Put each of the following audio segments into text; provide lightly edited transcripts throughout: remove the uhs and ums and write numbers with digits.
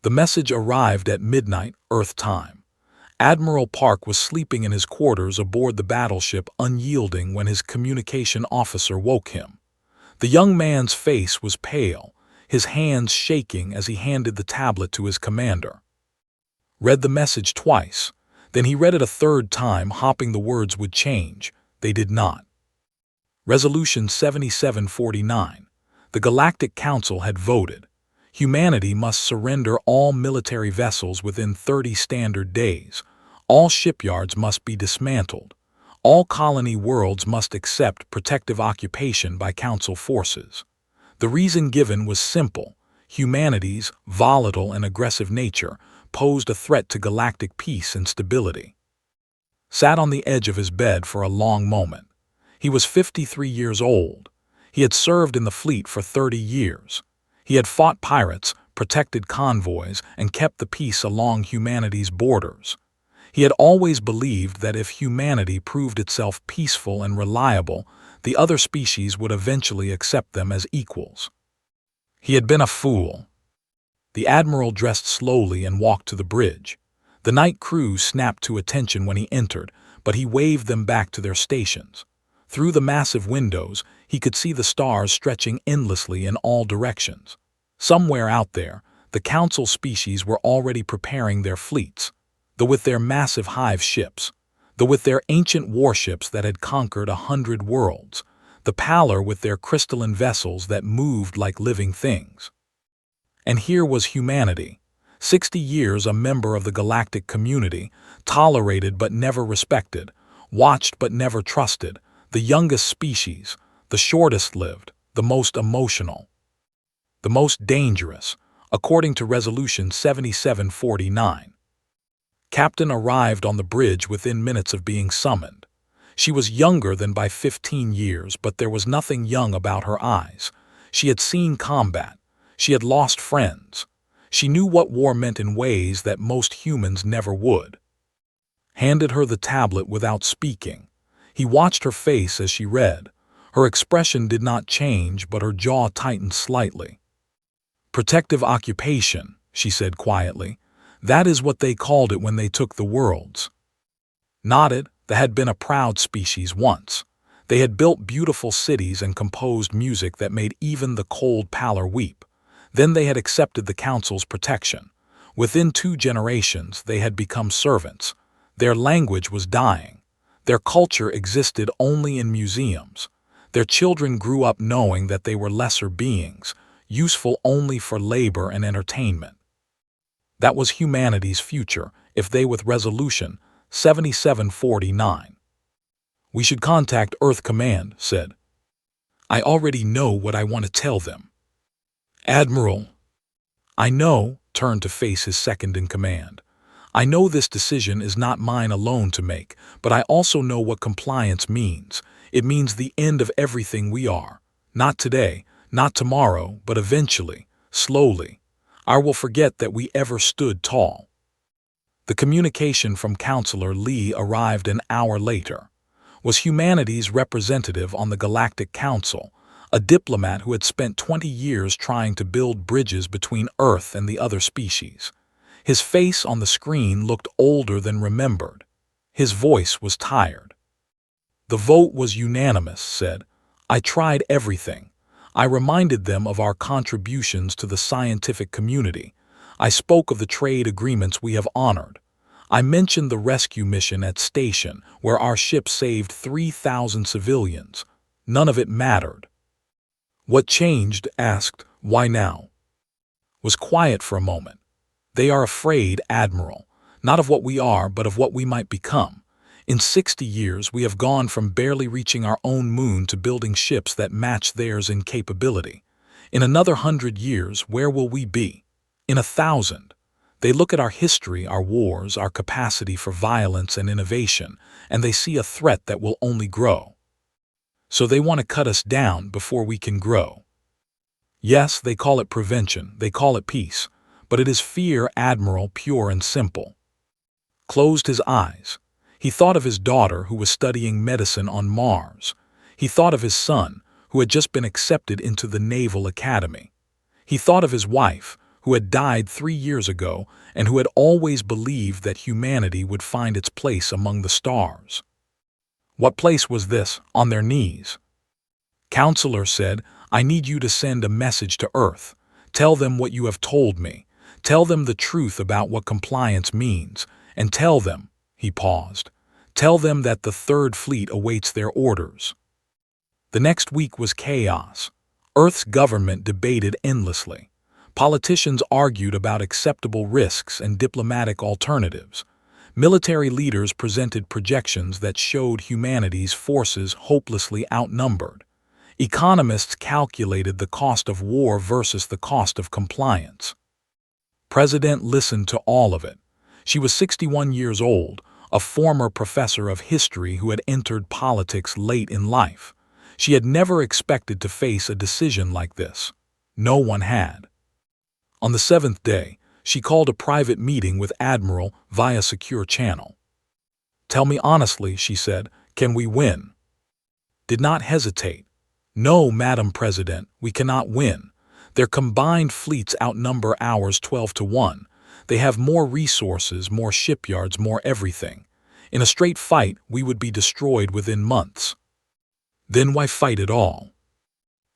The message arrived at midnight, Earth time. Admiral Park was sleeping in his quarters aboard the battleship, unyielding, when his communication officer woke him. The young man's face was pale, his hands shaking as he handed the tablet to his commander. Read the message twice. Then he read it a third time, hoping the words would change. They did not. Resolution 7749. The Galactic Council had voted. Humanity must surrender all military vessels within 30 standard days. All shipyards must be dismantled. All colony worlds must accept protective occupation by Council forces. The reason given was simple. Humanity's volatile and aggressive nature posed a threat to galactic peace and stability. Sat on the edge of his bed for a long moment. He was 53 years old. He had served in the fleet for 30 years. He had fought pirates, protected convoys, and kept the peace along humanity's borders. He had always believed that if humanity proved itself peaceful and reliable, the other species would eventually accept them as equals. He had been a fool. The admiral dressed slowly and walked to the bridge. The night crew snapped to attention when he entered, but he waved them back to their stations. Through the massive windows, he could see the stars stretching endlessly in all directions. Somewhere out there, the Council species were already preparing their fleets, the with their massive hive ships, the with their ancient warships that had conquered 100 worlds, the Pallor with their crystalline vessels that moved like living things. And here was humanity, 60 years a member of the galactic community, tolerated but never respected, watched but never trusted, the youngest species, the shortest lived, the most emotional, the most dangerous, according to Resolution 7749. Captain arrived on the bridge within minutes of being summoned. She was younger than by 15 years, but there was nothing young about her eyes. She had seen combat. She had lost friends. She knew what war meant in ways that most humans never would. Handed her the tablet without speaking. He watched her face as she read. Her expression did not change, but her jaw tightened slightly. "Protective occupation," she said quietly. "That is what they called it when they took the worlds." Nodded. They had been a proud species once. They had built beautiful cities and composed music that made even the cold Pallor weep. Then they had accepted the Council's protection. Within 2 generations, they had become servants. Their language was dying. Their culture existed only in museums. Their children grew up knowing that they were lesser beings, useful only for labor and entertainment. That was humanity's future, if they with Resolution 7749. "We should contact Earth Command," said. "I already know what I want to tell them." "Admiral." "I know," turned to face his second-in-command. "I know this decision is not mine alone to make, but I also know what compliance means. It means the end of everything we are. Not today, not tomorrow, but eventually, slowly. I will forget that we ever stood tall." The communication from Counselor Lee arrived an hour later. Was humanity's representative on the Galactic Council, a diplomat who had spent 20 years trying to build bridges between Earth and the other species. His face on the screen looked older than remembered. His voice was tired. "The vote was unanimous," said. "I tried everything. I reminded them of our contributions to the scientific community. I spoke of the trade agreements we have honored. I mentioned the rescue mission at Station, where our ship saved 3,000 civilians. None of it mattered." "What changed?" asked. "Why now?" Was quiet for a moment. "They are afraid, Admiral, not of what we are, but of what we might become. In 60 years, we have gone from barely reaching our own moon to building ships that match theirs in capability. In another 100 years, where will we be? In 1,000. They look at our history, our wars, our capacity for violence and innovation, and they see a threat that will only grow. So they want to cut us down before we can grow. Yes, they call it prevention, they call it peace. But it is fear, Admiral, pure and simple." Closed his eyes. He thought of his daughter who was studying medicine on Mars. He thought of his son, who had just been accepted into the Naval Academy. He thought of his wife, who had died 3 years ago and who had always believed that humanity would find its place among the stars. What place was this? On their knees. Counselor said, "I need you to send a message to Earth. Tell them what you have told me. Tell them the truth about what compliance means. And tell them," he paused, "tell them that the Third Fleet awaits their orders." The next week was chaos. Earth's government debated endlessly. Politicians argued about acceptable risks and diplomatic alternatives. Military leaders presented projections that showed humanity's forces hopelessly outnumbered. Economists calculated the cost of war versus the cost of compliance. President listened to all of it. She was 61 years old, a former professor of history who had entered politics late in life. She had never expected to face a decision like this. No one had. On the 7th day, she called a private meeting with Admiral via secure channel. "Tell me honestly," she said, "can we win?" Did not hesitate. "No, Madam President, we cannot win. Their combined fleets outnumber ours 12-1. They have more resources, more shipyards, more everything. In a straight fight, we would be destroyed within months." "Then why fight at all?"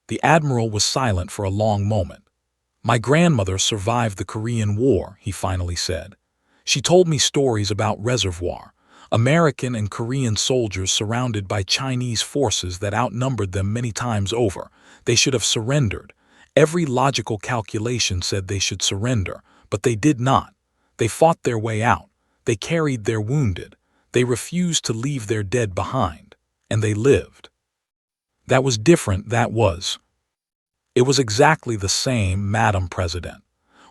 The Admiral was silent for a long moment. "My grandmother survived the Korean War," he finally said. "She told me stories about Reservoir, American and Korean soldiers surrounded by Chinese forces that outnumbered them many times over. They should have surrendered. Every logical calculation said they should surrender, but they did not. They fought their way out. They carried their wounded. They refused to leave their dead behind. And they lived. That was different, that was." "It was exactly the same, Madam President.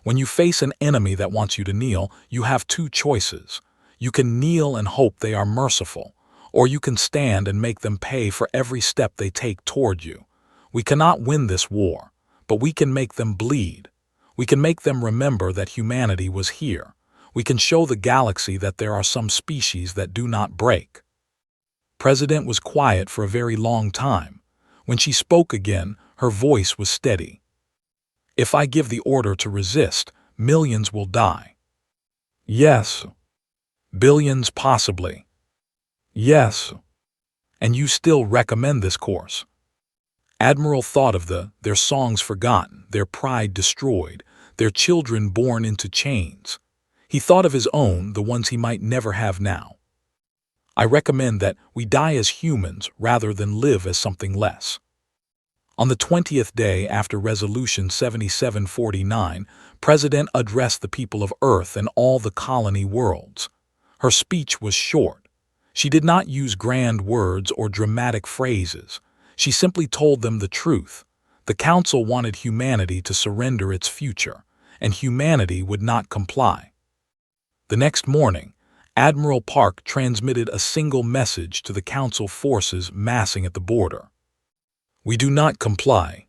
When you face an enemy that wants you to kneel, you have two choices. You can kneel and hope they are merciful, or you can stand and make them pay for every step they take toward you. We cannot win this war, but we can make them bleed. We can make them remember that humanity was here. We can show the galaxy that there are some species that do not break." President was quiet for a very long time. When she spoke again, her voice was steady. "If I give the order to resist, millions will die." "Yes." "Billions possibly." "Yes." "And you still recommend this course?" Admiral thought of their songs forgotten, their pride destroyed, their children born into chains. He thought of his own, the ones he might never have now. "I recommend that we die as humans rather than live as something less." On the 20th day after Resolution 7749, President addressed the people of Earth and all the colony worlds. Her speech was short. She did not use grand words or dramatic phrases. She simply told them the truth. The Council wanted humanity to surrender its future, and humanity would not comply. The next morning, Admiral Park transmitted a single message to the Council forces massing at the border. "We do not comply."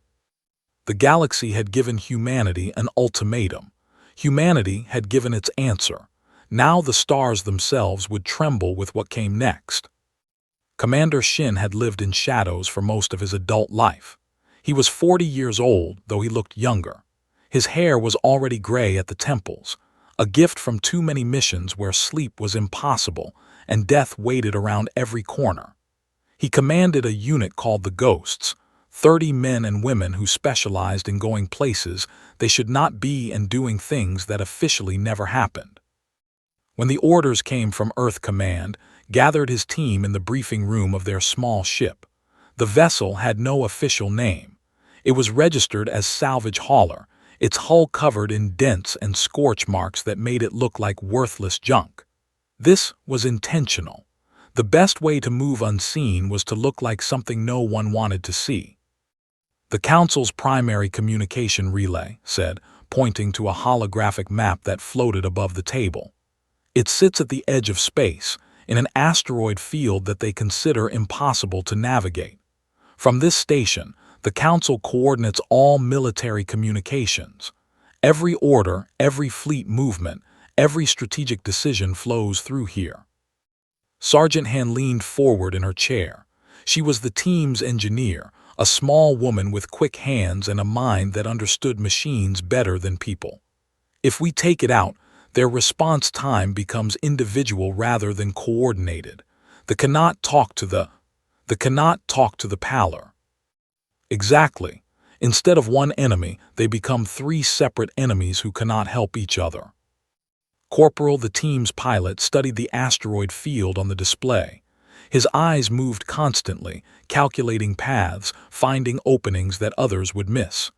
The galaxy had given humanity an ultimatum. Humanity had given its answer. Now the stars themselves would tremble with what came next. Commander Shin had lived in shadows for most of his adult life. He was 40 years old, though he looked younger. His hair was already gray at the temples, a gift from too many missions where sleep was impossible and death waited around every corner. He commanded a unit called the Ghosts, 30 men and women who specialized in going places they should not be and doing things that officially never happened. When the orders came from Earth Command, gathered his team in the briefing room of their small ship. The vessel had no official name. It was registered as salvage hauler, its hull covered in dents and scorch marks that made it look like worthless junk. This was intentional. The best way to move unseen was to look like something no one wanted to see. "The Council's primary communication relay," said, pointing to a holographic map that floated above the table. "It sits at the edge of space, in an asteroid field that they consider impossible to navigate. From this station, the Council coordinates all military communications. Every order, every fleet movement, every strategic decision flows through here." Sergeant Han leaned forward in her chair. She was the team's engineer, a small woman with quick hands and a mind that understood machines better than people. If we take it out, their response time becomes individual rather than coordinated. The cannot talk to the cannot talk to the pallor. Exactly. Instead of one enemy, they become three separate enemies who cannot help each other. Corporal, the team's pilot, studied the asteroid field on the display. His eyes moved constantly, calculating paths, finding openings that others would miss.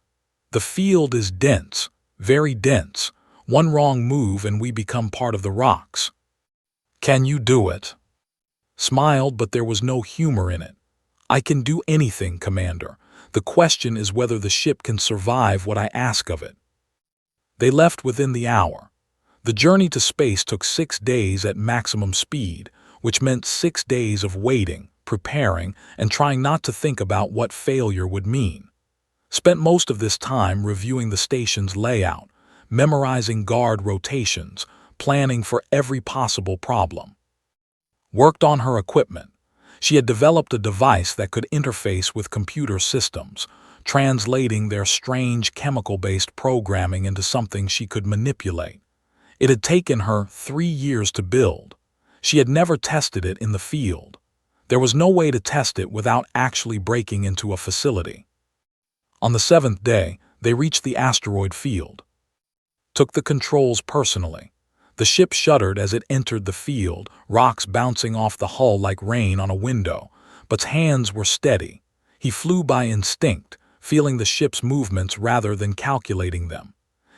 The field is dense, very dense. One wrong move and we become part of the rocks. Can you do it? Smiled, but there was no humor in it. I can do anything, Commander. The question is whether the ship can survive what I ask of it. They left within the hour. The journey to space took 6 days at maximum speed, which meant 6 days of waiting, preparing, and trying not to think about what failure would mean. Spent most of this time reviewing the station's layout, memorizing guard rotations, planning for every possible problem. Worked on her equipment. She had developed a device that could interface with computer systems, translating their strange chemical-based programming into something she could manipulate. It had taken her 3 years to build. She had never tested it in the field. There was no way to test it without actually breaking into a facility. On the 7th day, they reached the asteroid field. Took the controls personally. The ship shuddered as it entered the field, rocks bouncing off the hull like rain on a window, but hands were steady. He flew by instinct, feeling the ship's movements rather than calculating them.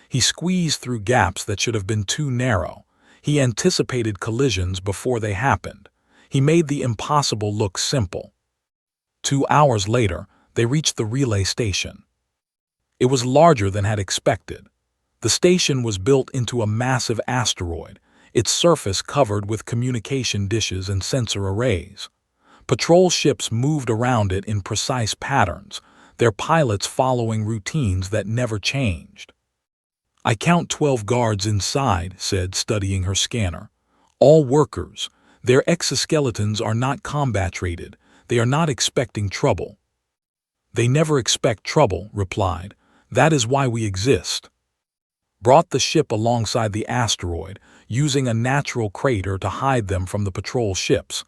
He squeezed through gaps that should have been too narrow. He anticipated collisions before they happened. He made the impossible look simple. 2 hours later, they reached the relay station. It was larger than had expected. The station was built into a massive asteroid, its surface covered with communication dishes and sensor arrays. Patrol ships moved around it in precise patterns, their pilots following routines that never changed. I count 12 guards inside, said, studying her scanner. All workers. Their exoskeletons are not combat-rated. They are not expecting trouble. They never expect trouble, replied. That is why we exist. Brought the ship alongside the asteroid, using a natural crater to hide them from the patrol ships.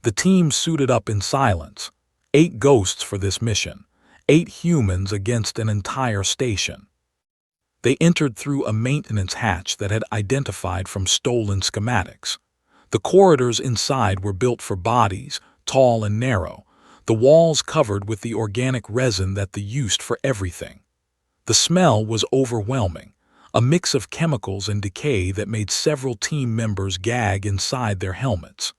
The team suited up in silence. 8 ghosts for this mission. 8 humans against an entire station. They entered through a maintenance hatch that had identified from stolen schematics. The corridors inside were built for bodies, tall and narrow, the walls covered with the organic resin that they used for everything. The smell was overwhelming, a mix of chemicals and decay that made several team members gag inside their helmets.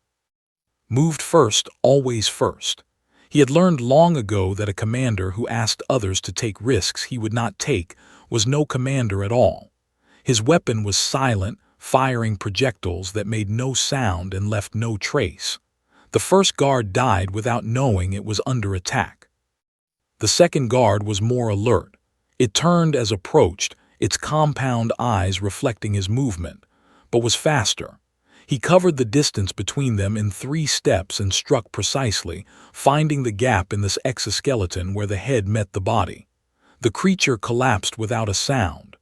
Moved first, always first. He had learned long ago that a commander who asked others to take risks he would not take was no commander at all. His weapon was silent, firing projectiles that made no sound and left no trace. The first guard died without knowing it was under attack. The second guard was more alert. It turned as approached, its compound eyes reflecting his movement, but was faster. He covered the distance between them in 3 steps and struck precisely, finding the gap in this exoskeleton where the head met the body. The creature collapsed without a sound.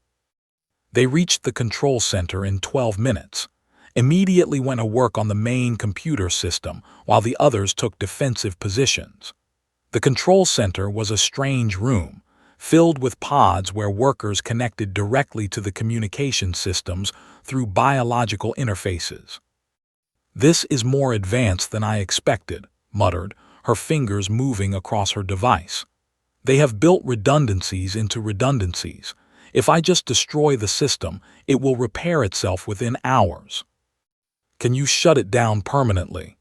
They reached the control center in 12 minutes. Immediately went to work on the main computer system while the others took defensive positions. The control center was a strange room, filled with pods where workers connected directly to the communication systems through biological interfaces. This is more advanced than I expected, muttered, her fingers moving across her device. They have built redundancies into redundancies. If I just destroy the system, it will repair itself within hours. Can you shut it down permanently?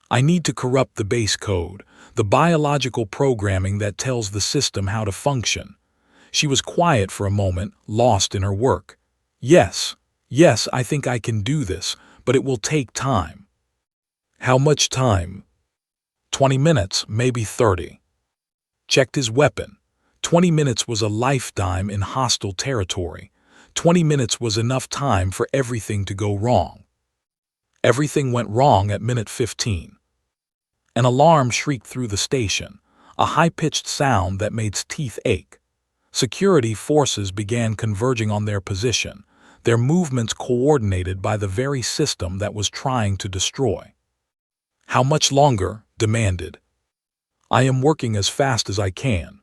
I need to corrupt the base code, the biological programming that tells the system how to function. She was quiet for a moment, lost in her work. Yes, I think I can do this, but it will take time. How much time? 20 minutes, maybe 30. Checked his weapon. 20 minutes was a lifetime in hostile territory. 20 minutes was enough time for everything to go wrong. Everything went wrong at minute 15. An alarm shrieked through the station, a high-pitched sound that made teeth ache. Security forces began converging on their position, their movements coordinated by the very system that was trying to destroy. "How much longer?" demanded. "I am working as fast as I can."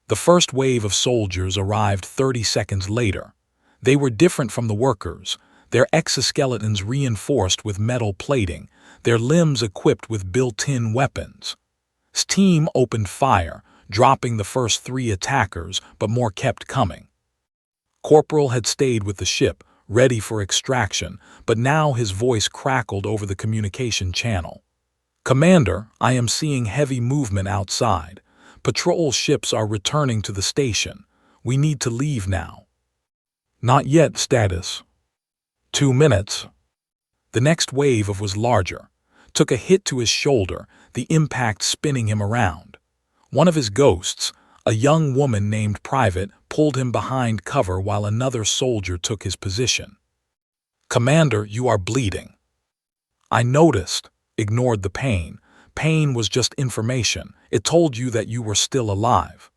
The first wave of soldiers arrived 30 seconds later. They were different from the workers, their exoskeletons reinforced with metal plating, their limbs equipped with built-in weapons. Steam opened fire, dropping the first 3 attackers, but more kept coming. Corporal had stayed with the ship, ready for extraction, but now his voice crackled over the communication channel. "Commander, I am seeing heavy movement outside. Patrol ships are returning to the station. We need to leave now." "Not yet, status." 2 minutes. The next wave was larger. Took a hit to his shoulder, the impact spinning him around. One of his ghosts, a young woman named Private, pulled him behind cover while another soldier took his position. "Commander, you are bleeding." "I noticed." Ignored the pain. Pain was just information. It told you that you were still alive.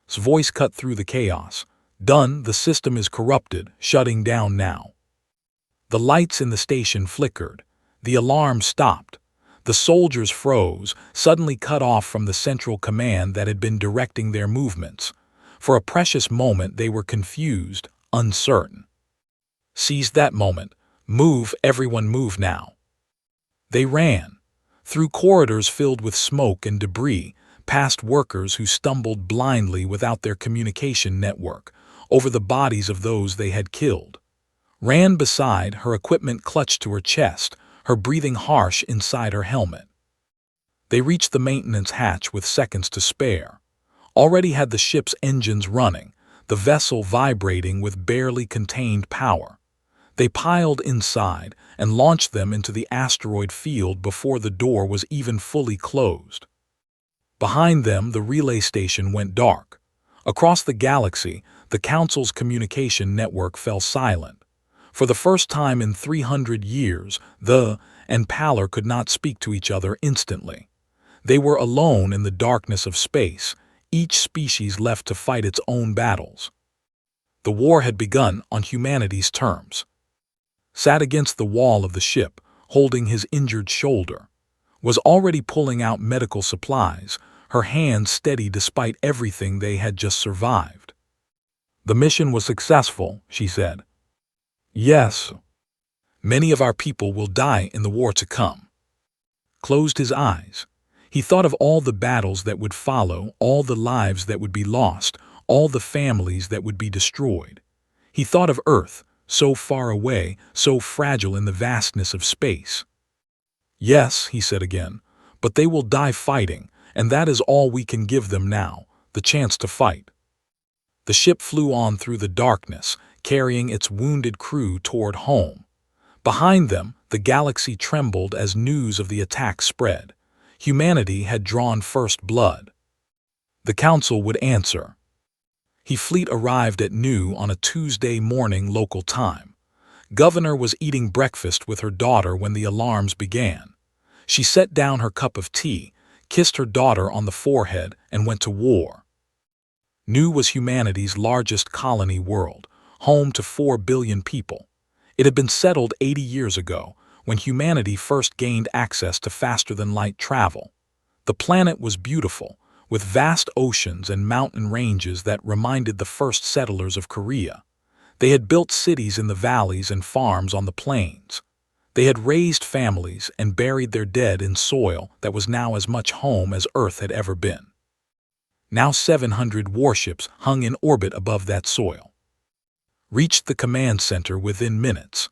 His voice cut through the chaos. "Done, the system is corrupted, shutting down now." The lights in the station flickered. The alarm stopped. The soldiers froze, suddenly cut off from the central command that had been directing their movements. For a precious moment they were confused, uncertain. Seize that moment. Move, everyone move now. They ran. Through corridors filled with smoke and debris, past workers who stumbled blindly without their communication network, over the bodies of those they had killed. Ran beside, her equipment clutched to her chest, her breathing harsh inside her helmet. They reached the maintenance hatch with seconds to spare. Already had the ship's engines running, the vessel vibrating with barely contained power. They piled inside and launched them into the asteroid field before the door was even fully closed. Behind them, the relay station went dark. Across the galaxy, the Council's communication network fell silent. For the first time in 300 years, the and Pallor could not speak to each other instantly. They were alone in the darkness of space, each species left to fight its own battles. The war had begun on humanity's terms. Sat against the wall of the ship, holding his injured shoulder. Was already pulling out medical supplies, her hands steady despite everything they had just survived. "The mission was successful," she said. "Yes. Many of our people will die in the war to come." Closed his eyes. He thought of all the battles that would follow, all the lives that would be lost, all the families that would be destroyed. He thought of Earth, so far away, so fragile in the vastness of space. "Yes," he said again, "but they will die fighting, and that is all we can give them now, the chance to fight." The ship flew on through the darkness, carrying its wounded crew toward home. Behind them, the galaxy trembled as news of the attack spread. Humanity had drawn first blood. The Council would answer. His fleet arrived at noon on a Tuesday morning local time. Governor was eating breakfast with her daughter when the alarms began. She set down her cup of tea, kissed her daughter on the forehead, and went to war. Nu was humanity's largest colony world, home to 4 billion people. It had been settled 80 years ago, when humanity first gained access to faster-than-light travel. The planet was beautiful, with vast oceans and mountain ranges that reminded the first settlers of Korea. They had built cities in the valleys and farms on the plains. They had raised families and buried their dead in soil that was now as much home as Earth had ever been. Now 700 warships hung in orbit above that soil. Reached the command center within minutes.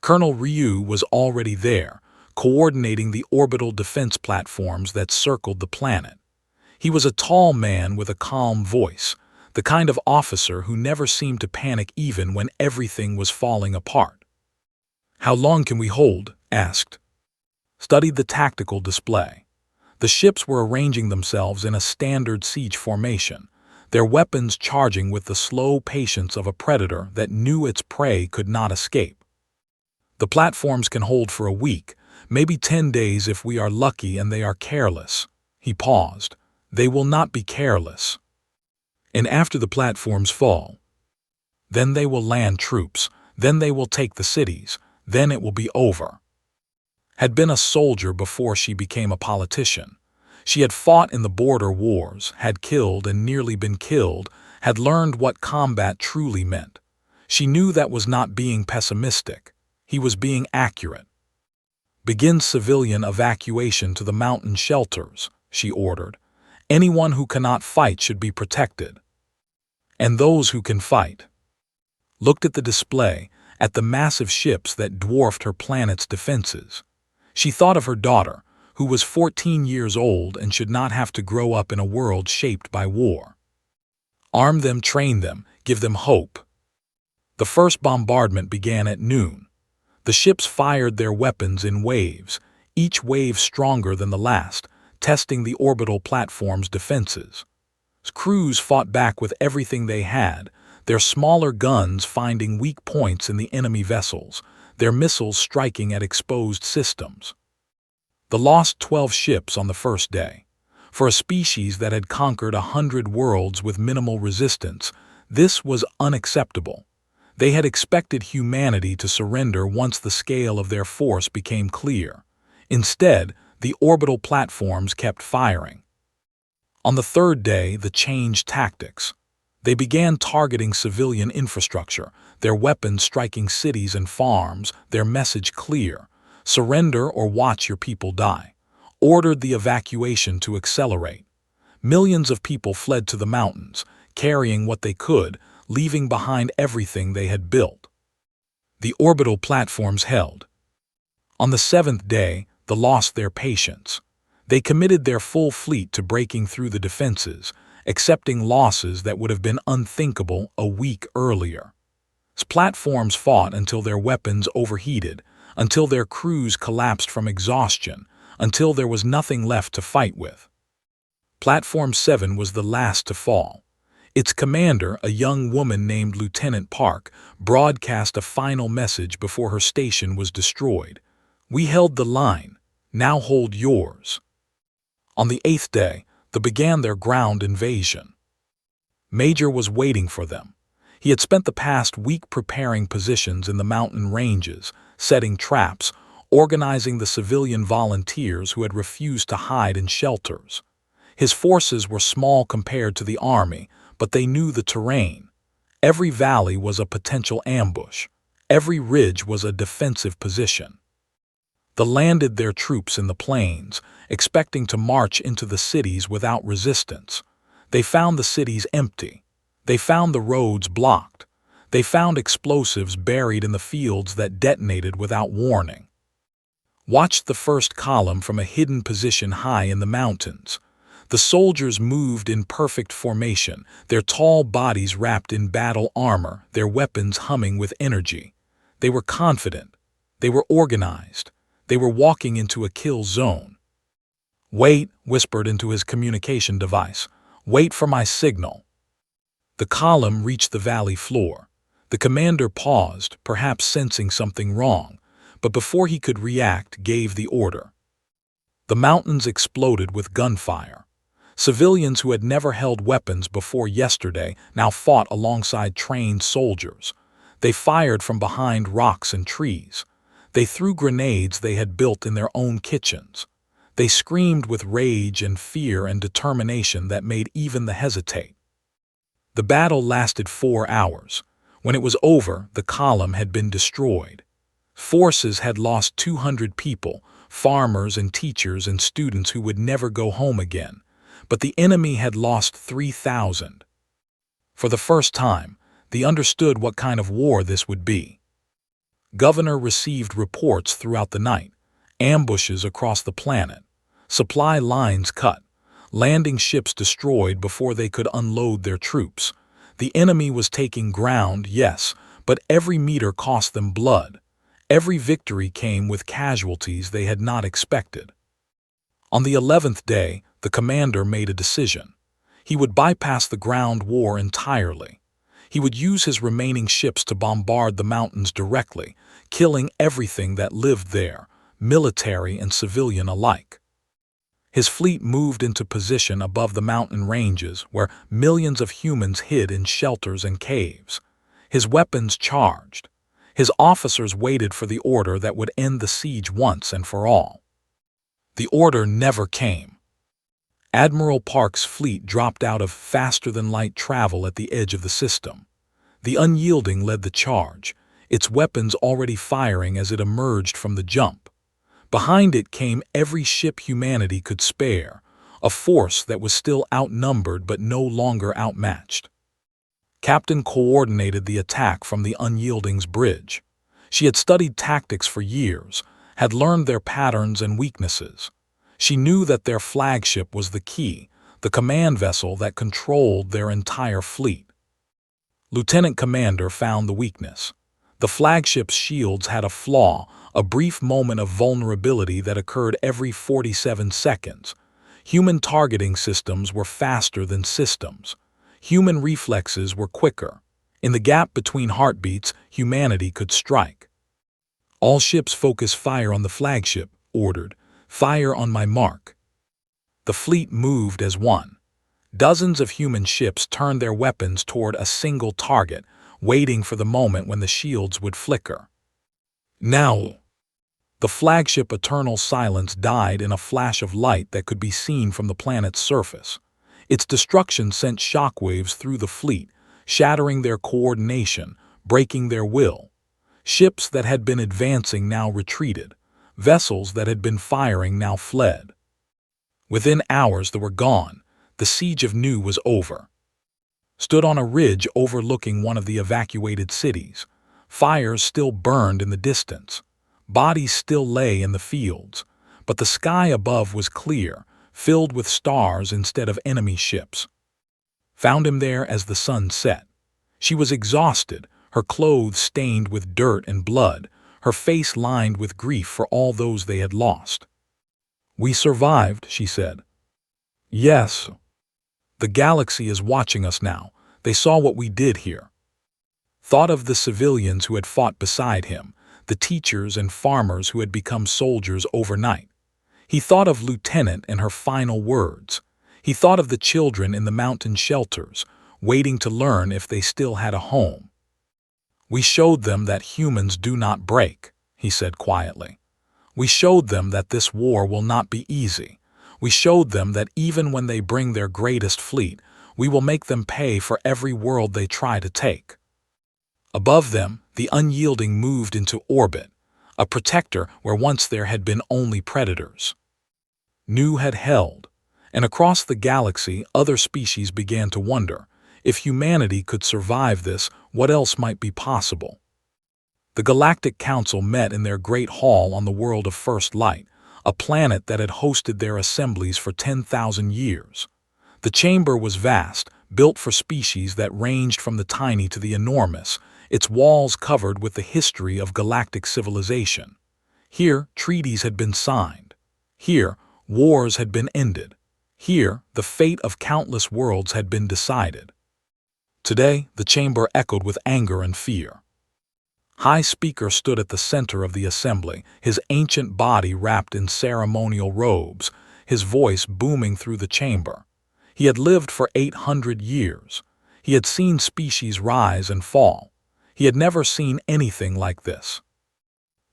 Colonel Ryu was already there, coordinating the orbital defense platforms that circled the planet. He was a tall man with a calm voice, the kind of officer who never seemed to panic even when everything was falling apart. "How long can we hold?" asked. Studied the tactical display. The ships were arranging themselves in a standard siege formation, their weapons charging with the slow patience of a predator that knew its prey could not escape. "The platforms can hold for a week, maybe 10 days if we are lucky and they are careless." He paused. "They will not be careless." And after the platforms fall, then they will land troops, then they will take the cities, then it will be over. Had been a soldier before she became a politician. She had fought in the border wars, had killed and nearly been killed, had learned what combat truly meant. She knew that was not being pessimistic. He was being accurate. Begin civilian evacuation to the mountain shelters, she ordered. Anyone who cannot fight should be protected. And those who can fight. Looked at the display, at the massive ships that dwarfed her planet's defenses. She thought of her daughter, who was 14 years old and should not have to grow up in a world shaped by war. Arm them, train them, give them hope. The first bombardment began at noon. The ships fired their weapons in waves, each wave stronger than the last, testing the orbital platform's defenses. Crews fought back with everything they had, their smaller guns finding weak points in the enemy vessels, their missiles striking at exposed systems. The lost 12 ships on the first day. For a species that had conquered 100 worlds with minimal resistance, this was unacceptable. They had expected humanity to surrender once the scale of their force became clear. Instead, the orbital platforms kept firing. On the third day, they changed tactics. They began targeting civilian infrastructure, their weapons striking cities and farms, their message clear: surrender or watch your people die. Ordered the evacuation to accelerate. Millions of people fled to the mountains, carrying what they could, leaving behind everything they had built. The orbital platforms held. On the seventh day, they lost their patience. They committed their full fleet to breaking through the defenses, accepting losses that would have been unthinkable a week earlier. Platforms fought until their weapons overheated, until their crews collapsed from exhaustion, until there was nothing left to fight with. Platform 7 was the last to fall. Its commander, a young woman named Lieutenant Park, broadcast a final message before her station was destroyed. "We held the line. Now hold yours." On the 8th day, they began their ground invasion. Major was waiting for them. He had spent the past week preparing positions in the mountain ranges, setting traps, organizing the civilian volunteers who had refused to hide in shelters. His forces were small compared to the army, but they knew the terrain. Every valley was a potential ambush. Every ridge was a defensive position. They landed their troops in the plains, expecting to march into the cities without resistance. They found the cities empty. They found the roads blocked. They found explosives buried in the fields that detonated without warning. Watched the first column from a hidden position high in the mountains. The soldiers moved in perfect formation, their tall bodies wrapped in battle armor, their weapons humming with energy. They were confident. They were organized. They were walking into a kill zone. "Wait," whispered into his communication device. "Wait for my signal." The column reached the valley floor. The commander paused, perhaps sensing something wrong, but before he could react, gave the order. The mountains exploded with gunfire. Civilians who had never held weapons before yesterday now fought alongside trained soldiers. They fired from behind rocks and trees. They threw grenades they had built in their own kitchens. They screamed with rage and fear and determination that made even the hesitate. The battle lasted 4 hours. When it was over, the column had been destroyed. Forces had lost 200 people, farmers and teachers and students who would never go home again. But the enemy had lost 3,000. For the first time, they understood what kind of war this would be. Governor received reports throughout the night, ambushes across the planet, supply lines cut, landing ships destroyed before they could unload their troops. The enemy was taking ground, yes, but every meter cost them blood. Every victory came with casualties they had not expected. On the 11th day, the commander made a decision. He would bypass the ground war entirely. He would use his remaining ships to bombard the mountains directly, killing everything that lived there, military and civilian alike. His fleet moved into position above the mountain ranges where millions of humans hid in shelters and caves. His weapons charged. His officers waited for the order that would end the siege once and for all. The order never came. Admiral Park's fleet dropped out of faster-than-light travel at the edge of the system. The Unyielding led the charge, its weapons already firing as it emerged from the jump. Behind it came every ship humanity could spare, a force that was still outnumbered but no longer outmatched. Captain coordinated the attack from the Unyielding's bridge. She had studied tactics for years, had learned their patterns and weaknesses. She knew that their flagship was the key, the command vessel that controlled their entire fleet. Lieutenant Commander found the weakness. The flagship's shields had a flaw, a brief moment of vulnerability that occurred every 47 seconds. Human targeting systems were faster than systems. Human reflexes were quicker. In the gap between heartbeats, humanity could strike. All ships focus fire on the flagship, ordered. Fire on my mark. The fleet moved as one. Dozens of human ships turned their weapons toward a single target, waiting for the moment when the shields would flicker. Now, the flagship Eternal Silence died in a flash of light that could be seen from the planet's surface. Its destruction sent shockwaves through the fleet, shattering their coordination, breaking their will. Ships that had been advancing now retreated. Vessels that had been firing now fled. Within hours they were gone. The siege of Nu was over. Stood on a ridge overlooking one of the evacuated cities. Fires still burned in the distance. Bodies still lay in the fields. But the sky above was clear, filled with stars instead of enemy ships. Found him there as the sun set. She was exhausted, her clothes stained with dirt and blood, her face lined with grief for all those they had lost. "We survived," she said. "Yes. The galaxy is watching us now. They saw what we did here." Thought of the civilians who had fought beside him, the teachers and farmers who had become soldiers overnight. He thought of Lieutenant and her final words. He thought of the children in the mountain shelters, waiting to learn if they still had a home. "We showed them that humans do not break," he said quietly. "We showed them that this war will not be easy. We showed them that even when they bring their greatest fleet, we will make them pay for every world they try to take." Above them, the Unyielding moved into orbit, a protector where once there had been only predators. Nu had held, and across the galaxy other species began to wonder, if humanity could survive this, what else might be possible? The Galactic Council met in their great hall on the world of First Light, a planet that had hosted their assemblies for 10,000 years. The chamber was vast, built for species that ranged from the tiny to the enormous, its walls covered with the history of galactic civilization. Here, treaties had been signed. Here, wars had been ended. Here, the fate of countless worlds had been decided. Today, the chamber echoed with anger and fear. High Speaker stood at the center of the assembly, his ancient body wrapped in ceremonial robes, his voice booming through the chamber. He had lived for 800 years. He had seen species rise and fall. He had never seen anything like this.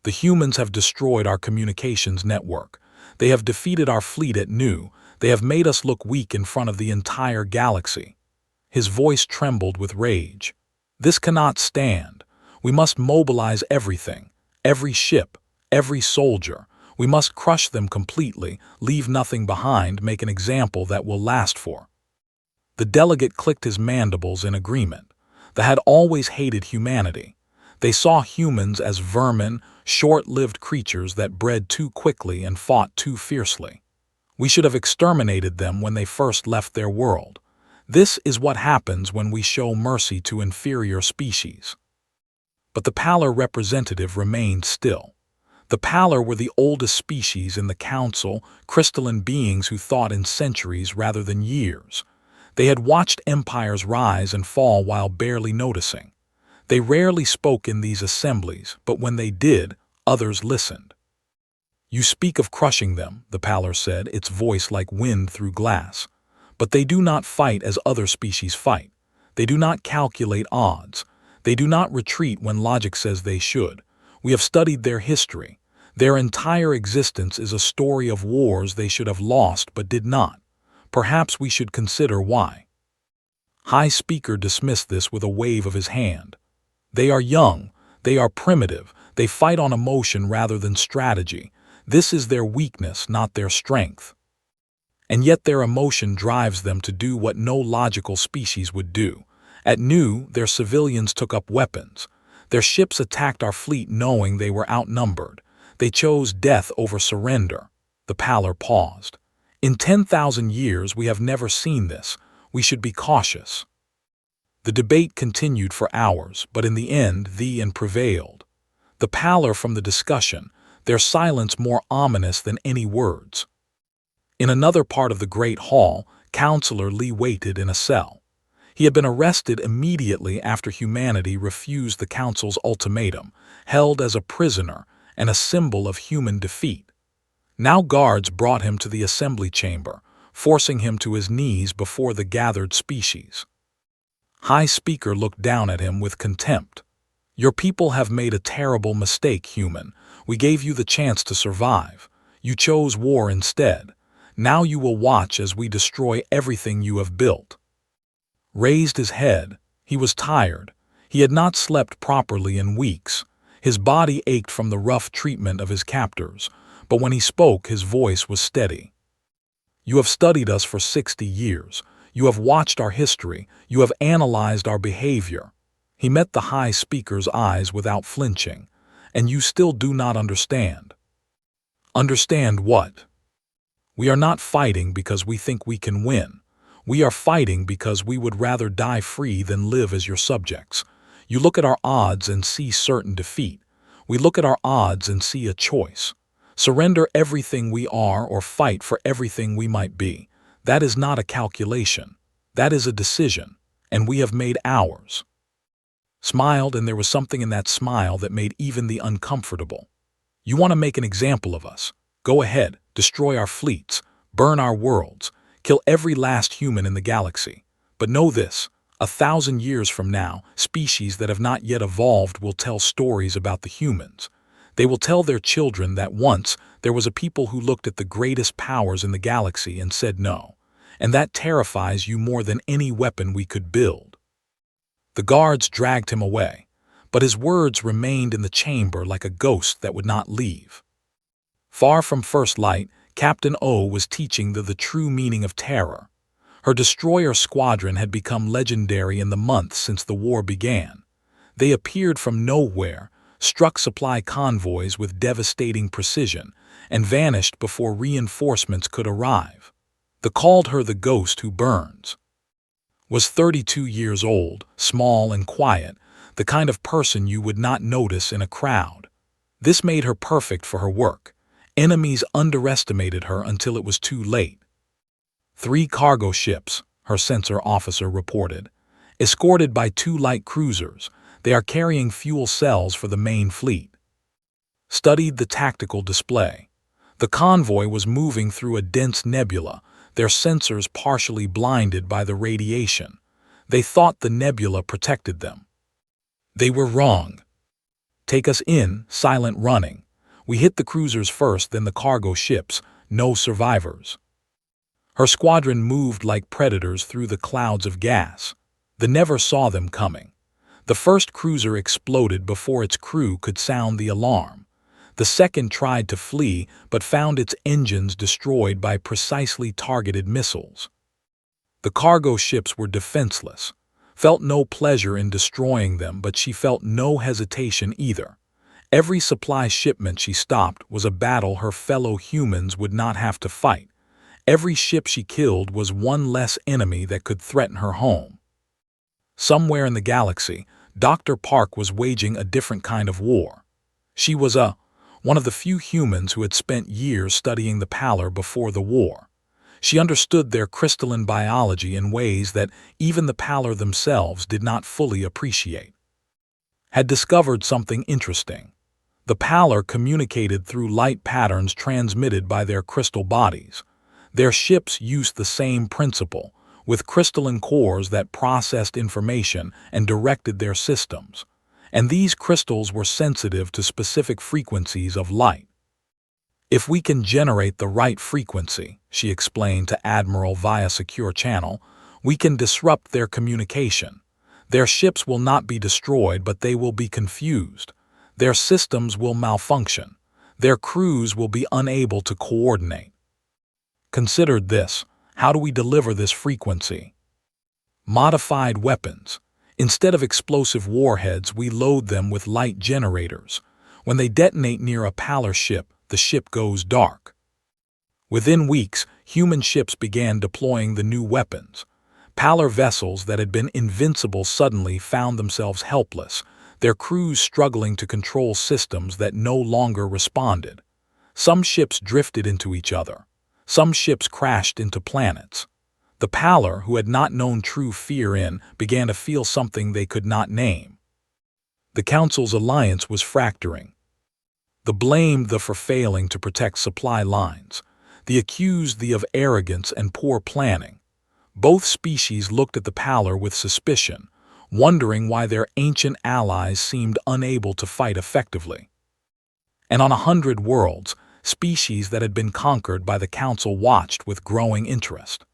"The humans have destroyed our communications network. They have defeated our fleet at Nu. They have made us look weak in front of the entire galaxy." His voice trembled with rage. "This cannot stand. We must mobilize everything, every ship, every soldier. We must crush them completely, leave nothing behind, make an example that will last for." The delegate clicked his mandibles in agreement. They had always hated humanity. They saw humans as vermin, short-lived creatures that bred too quickly and fought too fiercely. "We should have exterminated them when they first left their world. This is what happens when we show mercy to inferior species." But the Pallor representative remained still. The Pallor were the oldest species in the council, crystalline beings who thought in centuries rather than years. They had watched empires rise and fall while barely noticing. They rarely spoke in these assemblies, but when they did, others listened. You speak of crushing them, the Pallor said, its voice like wind through glass. But they do not fight as other species fight. They do not calculate odds. They do not retreat when logic says they should. We have studied their history. Their entire existence is a story of wars they should have lost but did not. Perhaps we should consider why. High Speaker dismissed this with a wave of his hand. They are young. They are primitive. They fight on emotion rather than strategy. This is their weakness, not their strength. And yet their emotion drives them to do what no logical species would do. At Nu, their civilians took up weapons. Their ships attacked our fleet knowing they were outnumbered. They chose death over surrender. The Pallor paused. In 10,000 years we have never seen this. We should be cautious. The debate continued for hours, but in the end the end prevailed. The pallor from the discussion, their silence more ominous than any words. In another part of the great hall, Counselor Lee waited in a cell. He had been arrested immediately after humanity refused the Council's ultimatum, held as a prisoner and a symbol of human defeat. Now guards brought him to the assembly chamber, forcing him to his knees before the gathered species. High Speaker looked down at him with contempt. Your people have made a terrible mistake, human. We gave you the chance to survive. You chose war instead. Now you will watch as we destroy everything you have built. Raised his head. He was tired. He had not slept properly in weeks. His body ached from the rough treatment of his captors, but when he spoke his voice was steady. You have studied us for 60 years. You have watched our history. You have analyzed our behavior. He met the High Speaker's eyes without flinching. And you still do not understand. Understand what? We are not fighting because we think we can win. We are fighting because we would rather die free than live as your subjects. You look at our odds and see certain defeat. We look at our odds and see a choice. Surrender everything we are or fight for everything we might be. That is not a calculation. That is a decision, and we have made ours. Smiled, and there was something in that smile that made even the uncomfortable. You want to make an example of us? Go ahead, destroy our fleets, burn our worlds, kill every last human in the galaxy. But know this, 1,000 years from now, species that have not yet evolved will tell stories about the humans. They will tell their children that once there was a people who looked at the greatest powers in the galaxy and said no. And that terrifies you more than any weapon we could build. The guards dragged him away, but his words remained in the chamber like a ghost that would not leave. Far from First Light, Captain O was teaching the true meaning of terror. Her destroyer squadron had become legendary in the months since the war began. They appeared from nowhere, struck supply convoys with devastating precision, and vanished before reinforcements could arrive. They called her the ghost who burns. Was 32 years old, small and quiet, the kind of person you would not notice in a crowd. This made her perfect for her work. Enemies underestimated her until it was too late. 3 cargo ships, her sensor officer reported, escorted by 2 light cruisers. They are carrying fuel cells for the main fleet. Studied the tactical display. The convoy was moving through a dense nebula, their sensors partially blinded by the radiation. They thought the nebula protected them. They were wrong. Take us in, silent running. We hit the cruisers first, then the cargo ships. No survivors. Her squadron moved like predators through the clouds of gas. They never saw them coming. The first cruiser exploded before its crew could sound the alarm. The second tried to flee but found its engines destroyed by precisely targeted missiles. The cargo ships were defenseless. Felt no pleasure in destroying them, but she felt no hesitation either. Every supply shipment she stopped was a battle her fellow humans would not have to fight. Every ship she killed was one less enemy that could threaten her home. Somewhere in the galaxy, Dr. Park was waging a different kind of war. She was one of the few humans who had spent years studying the Pallor before the war. She understood their crystalline biology in ways that even the Pallor themselves did not fully appreciate. Had discovered something interesting. The pallor communicated through light patterns transmitted by their crystal bodies. Their ships used the same principle, with crystalline cores that processed information and directed their systems. And these crystals were sensitive to specific frequencies of light. "If we can generate the right frequency," she explained to Admiral via secure channel, "we can disrupt their communication. Their ships will not be destroyed, but they will be confused. Their systems will malfunction. Their crews will be unable to coordinate." Consider this. How do we deliver this frequency? Modified weapons. Instead of explosive warheads, we load them with light generators. When they detonate near a pallor ship, the ship goes dark. Within weeks, human ships began deploying the new weapons. Pallor vessels that had been invincible suddenly found themselves helpless, their crews struggling to control systems that no longer responded. Some ships drifted into each other. Some ships crashed into planets. The pallor, who had not known true fear began to feel something they could not name. The Council's alliance was fracturing. The blamed the for failing to protect supply lines. The accused the of arrogance and poor planning. Both species looked at the pallor with suspicion, wondering why their ancient allies seemed unable to fight effectively. And on 100 worlds, species that had been conquered by the Council watched with growing interest.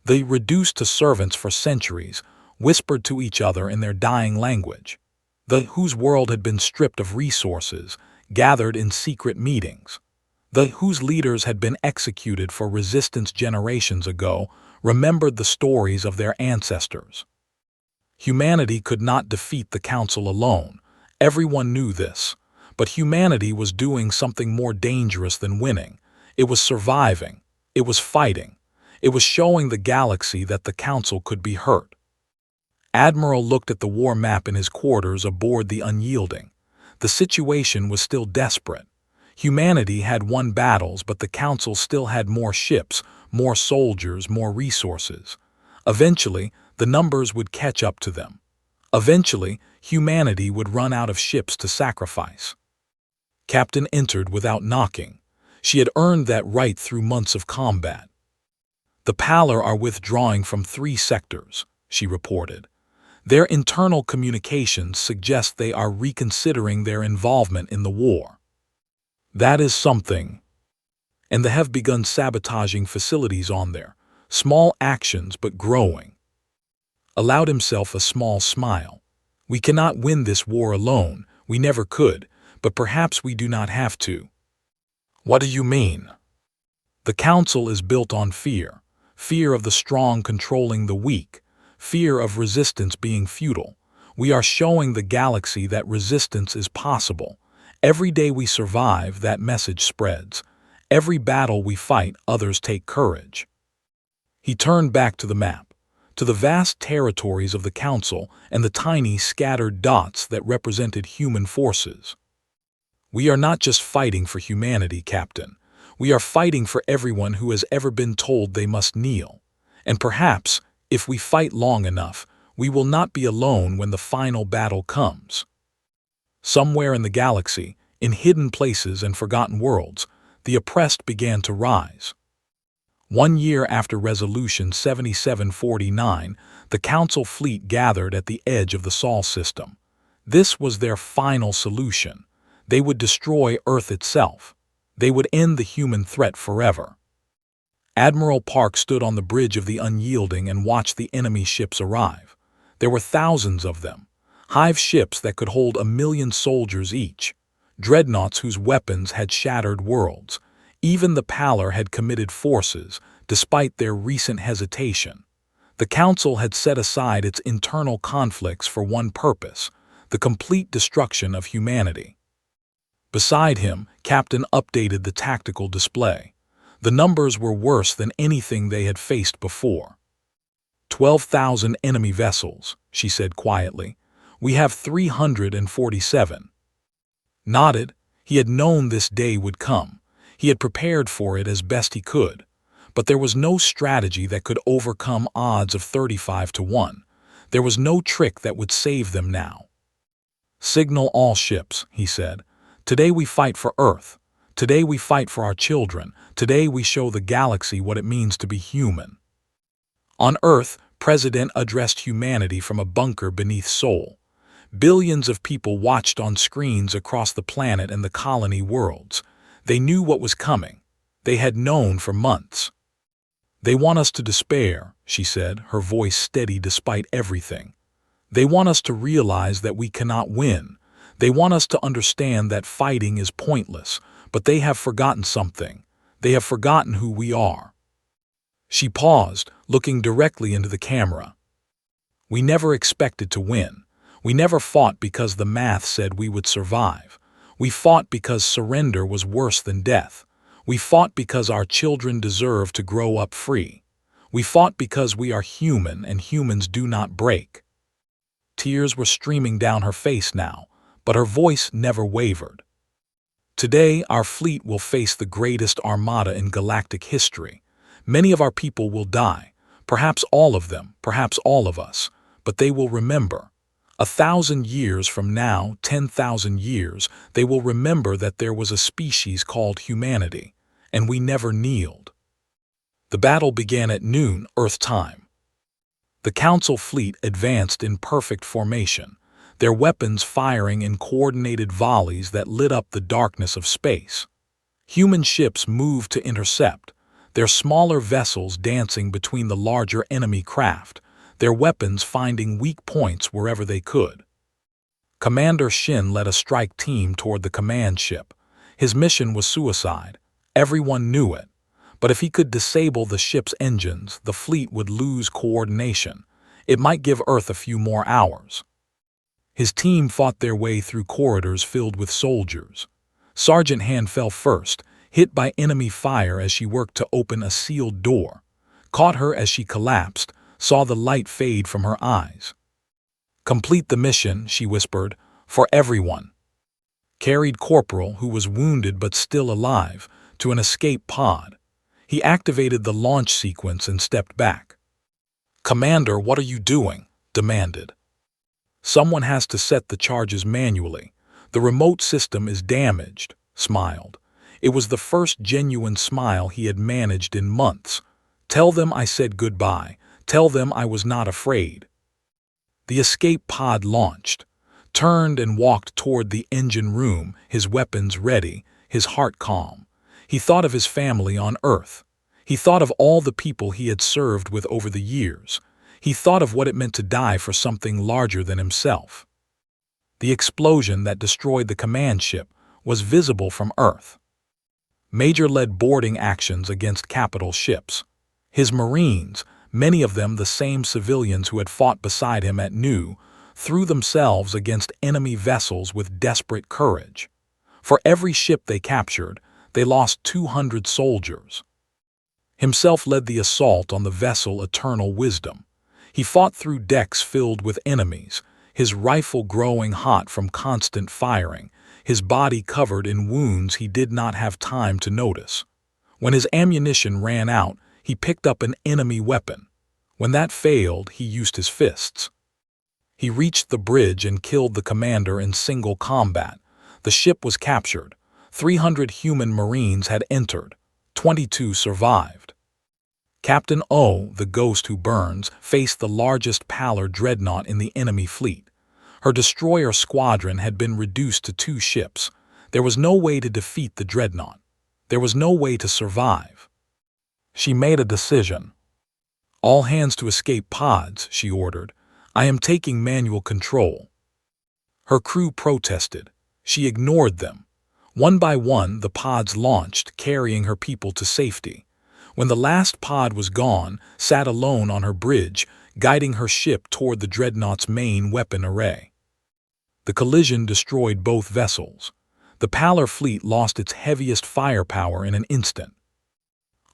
They, reduced to servants for centuries, whispered to each other in their dying language. The whose world had been stripped of resources, gathered in secret meetings. The whose leaders had been executed for resistance generations ago remembered the stories of their ancestors. Humanity could not defeat the Council alone. Everyone knew this. But humanity was doing something more dangerous than winning. It was surviving. It was fighting. It was showing the galaxy that the Council could be hurt. Admiral looked at the war map in his quarters aboard the Unyielding. The situation was still desperate. Humanity had won battles, but the Council still had more ships, more soldiers, more resources. Eventually, the numbers would catch up to them. Eventually, humanity would run out of ships to sacrifice. Captain entered without knocking. She had earned that right through months of combat. "The pallor are withdrawing from 3 sectors," she reported. "Their internal communications suggest they are reconsidering their involvement in the war." "That is something." "And they have begun sabotaging facilities on there. Small actions, but growing." Allowed himself a small smile. "We cannot win this war alone. We never could. But perhaps we do not have to." "What do you mean?" "The Council is built on fear. Fear of the strong controlling the weak. Fear of resistance being futile. We are showing the galaxy that resistance is possible. Every day we survive, that message spreads. Every battle we fight, others take courage." He turned back to the map, to the vast territories of the Council and the tiny scattered dots that represented human forces. "We are not just fighting for humanity, Captain. We are fighting for everyone who has ever been told they must kneel. And perhaps, if we fight long enough, we will not be alone when the final battle comes." Somewhere in the galaxy, in hidden places and forgotten worlds, the oppressed began to rise. 1 year after Resolution 7749, the Council fleet gathered at the edge of the Sol system. This was their final solution. They would destroy Earth itself. They would end the human threat forever. Admiral Park stood on the bridge of the Unyielding and watched the enemy ships arrive. There were thousands of them. Hive ships that could hold 1,000,000 soldiers each. Dreadnoughts whose weapons had shattered worlds. Even the pallor had committed forces, despite their recent hesitation. The Council had set aside its internal conflicts for one purpose: the complete destruction of humanity. Beside him, Captain updated the tactical display. The numbers were worse than anything they had faced before. 12,000 enemy vessels, she said quietly. We have 347. Nodded. He had known this day would come. He had prepared for it as best he could. But there was no strategy that could overcome odds of 35 to 1. There was no trick that would save them now. Signal all ships, he said. Today we fight for Earth. Today we fight for our children. Today we show the galaxy what it means to be human." On Earth, President addressed humanity from a bunker beneath Sol. Billions of people watched on screens across the planet and the colony worlds. They knew what was coming. They had known for months. "They want us to despair," she said, her voice steady despite everything. "They want us to realize that we cannot win. They want us to understand that fighting is pointless, but they have forgotten something. They have forgotten who we are." She paused, looking directly into the camera. "We never expected to win. We never fought because the math said we would survive. We fought because surrender was worse than death. We fought because our children deserve to grow up free. We fought because we are human and humans do not break." Tears were streaming down her face now, but her voice never wavered. "Today, our fleet will face the greatest armada in galactic history. Many of our people will die, perhaps all of them, perhaps all of us, but they will remember. 1,000 years from now, 10,000 years, they will remember that there was a species called humanity, and we never kneeled." The battle began at noon, Earth time. The Council fleet advanced in perfect formation, their weapons firing in coordinated volleys that lit up the darkness of space. Human ships moved to intercept, their smaller vessels dancing between the larger enemy craft, their weapons finding weak points wherever they could. Commander Shin led a strike team toward the command ship. His mission was suicide. Everyone knew it. But if he could disable the ship's engines, the fleet would lose coordination. It might give Earth a few more hours. His team fought their way through corridors filled with soldiers. Sergeant Han fell first, hit by enemy fire as she worked to open a sealed door. Caught her as she collapsed, saw the light fade from her eyes. "Complete the mission," she whispered, "for everyone." Carried Corporal, who was wounded but still alive, to an escape pod. He activated the launch sequence and stepped back. "Commander, what are you doing?" demanded. "Someone has to set the charges manually. The remote system is damaged," smiled. It was the first genuine smile he had managed in months. "Tell them I said goodbye. Tell them I was not afraid." The escape pod launched, turned and walked toward the engine room, his weapons ready, his heart calm. He thought of his family on Earth. He thought of all the people he had served with over the years. He thought of what it meant to die for something larger than himself. The explosion that destroyed the command ship was visible from Earth. Major led boarding actions against capital ships. His Marines, many of them the same civilians who had fought beside him at Nu, threw themselves against enemy vessels with desperate courage. For every ship they captured, they lost 200 soldiers. Himself led the assault on the vessel Eternal Wisdom. He fought through decks filled with enemies, his rifle growing hot from constant firing, his body covered in wounds he did not have time to notice. When his ammunition ran out, he picked up an enemy weapon. When that failed, he used his fists. He reached the bridge and killed the commander in single combat. The ship was captured. 300 human Marines had entered. 22 survived. Captain O, the ghost who burns, faced the largest Pallor dreadnought in the enemy fleet. Her destroyer squadron had been reduced to 2 ships. There was no way to defeat the dreadnought. There was no way to survive. She made a decision. "All hands to escape pods," she ordered. "I am taking manual control." Her crew protested. She ignored them. One by one, the pods launched, carrying her people to safety. When the last pod was gone, sat alone on her bridge, guiding her ship toward the dreadnought's main weapon array. The collision destroyed both vessels. The Pallor fleet lost its heaviest firepower in an instant.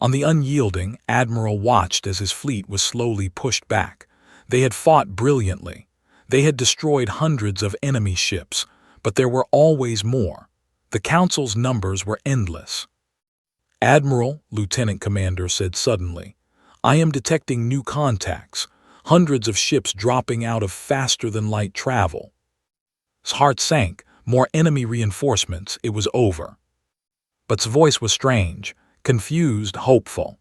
On the Unyielding, Admiral watched as his fleet was slowly pushed back. They had fought brilliantly. They had destroyed hundreds of enemy ships, but there were always more. The Council's numbers were endless. "Admiral," Lieutenant Commander said suddenly, "I am detecting new contacts, hundreds of ships dropping out of faster-than-light travel." His heart sank, more enemy reinforcements, it was over. But's voice was strange, confused, hopeful.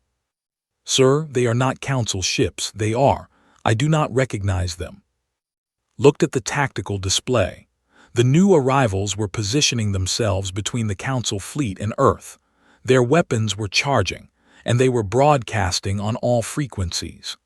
"Sir, they are not Council ships, they are. I do not recognize them." Looked at the tactical display. The new arrivals were positioning themselves between the Council fleet and Earth. Their weapons were charging, and they were broadcasting on all frequencies.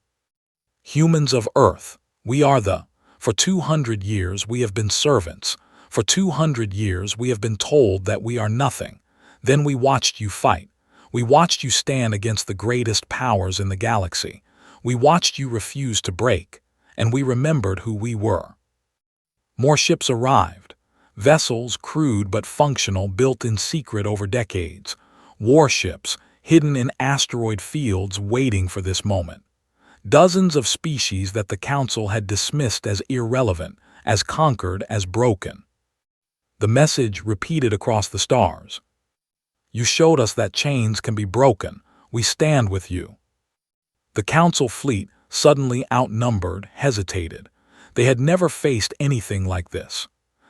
"Humans of Earth, we are the. For 200 years we have been servants. For 200 years we have been told that we are nothing. Then we watched you fight. We watched you stand against the greatest powers in the galaxy. We watched you refuse to break, and we remembered who we were." More ships arrived. Vessels, crude but functional, built in secret over decades. Warships, hidden in asteroid fields, waiting for this moment. Dozens of species that the Council had dismissed as irrelevant, as conquered, as broken. The message repeated across the stars. "You showed us that chains can be broken. We stand with you." The Council fleet, suddenly outnumbered, hesitated. They had never faced anything like this.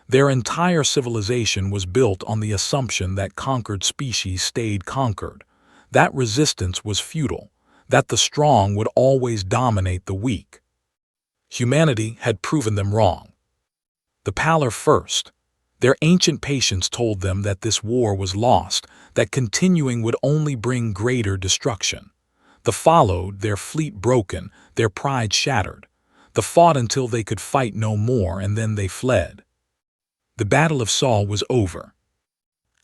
Their entire civilization was built on the assumption that conquered species stayed conquered, that resistance was futile, that the strong would always dominate the weak. Humanity had proven them wrong. The pallor first. Their ancient patience told them that this war was lost, that continuing would only bring greater destruction. The followed, their fleet broken, their pride shattered. The fought until they could fight no more, and then they fled. The Battle of Saul was over.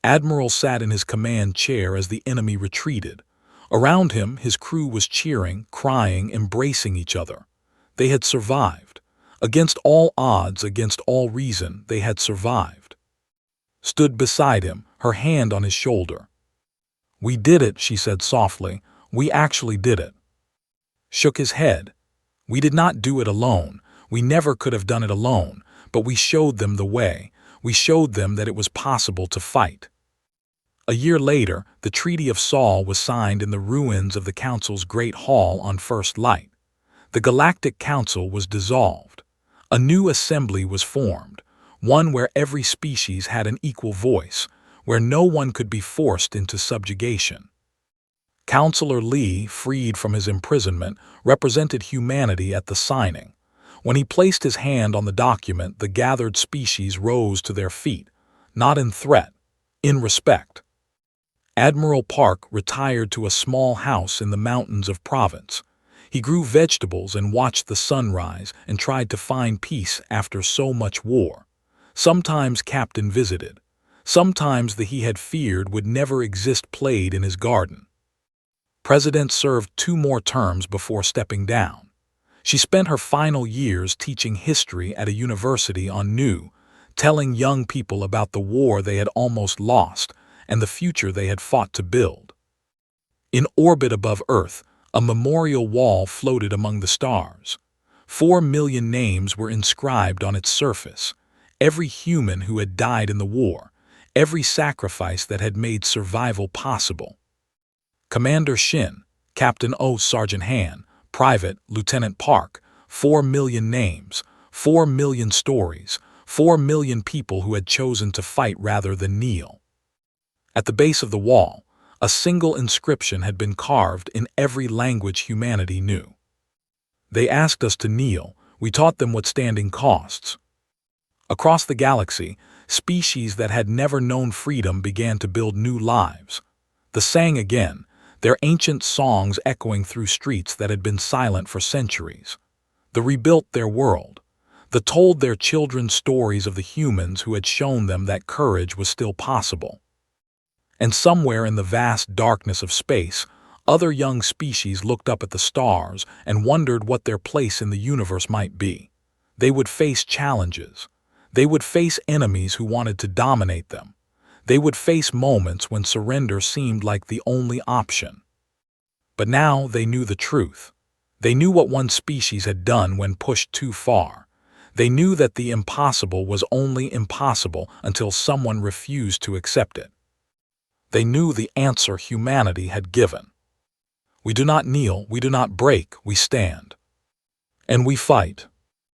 Admiral sat in his command chair as the enemy retreated. Around him, his crew was cheering, crying, embracing each other. They had survived. Against all odds, against all reason, they had survived. Stood beside him, her hand on his shoulder. "We did it," she said softly. "We actually did it." Shook his head. "We did not do it alone. We never could have done it alone, but we showed them the way. We showed them that it was possible to fight." A year later, the Treaty of Saul was signed in the ruins of the Council's Great Hall on first light. The Galactic Council was dissolved. A new assembly was formed, one where every species had an equal voice, where no one could be forced into subjugation. Counselor Lee, freed from his imprisonment, represented humanity at the signing. When he placed his hand on the document, the gathered species rose to their feet, not in threat, in respect. Admiral Park retired to a small house in the mountains of Provence. He grew vegetables and watched the sunrise and tried to find peace after so much war. Sometimes Captain visited. Sometimes the he had feared would never exist played in his garden. President served 2 more terms before stepping down. She spent her final years teaching history at a university on New, telling young people about the war they had almost lost and the future they had fought to build. In orbit above Earth, a memorial wall floated among the stars. 4 million names were inscribed on its surface. Every human who had died in the war, every sacrifice that had made survival possible. Commander Shin, Captain O, Sergeant Han, Private Lieutenant Park, 4 million names, 4 million stories, 4 million people who had chosen to fight rather than kneel. At the base of the wall, a single inscription had been carved in every language humanity knew. "They asked us to kneel. We taught them what standing costs." Across the galaxy, species that had never known freedom began to build new lives. They sang again, their ancient songs echoing through streets that had been silent for centuries. They rebuilt their world. They told their children stories of the humans who had shown them that courage was still possible. And somewhere in the vast darkness of space, other young species looked up at the stars and wondered what their place in the universe might be. They would face challenges. They would face enemies who wanted to dominate them. They would face moments when surrender seemed like the only option. But now they knew the truth. They knew what one species had done when pushed too far. They knew that the impossible was only impossible until someone refused to accept it. They knew the answer humanity had given. We do not kneel, we do not break, we stand. And we fight.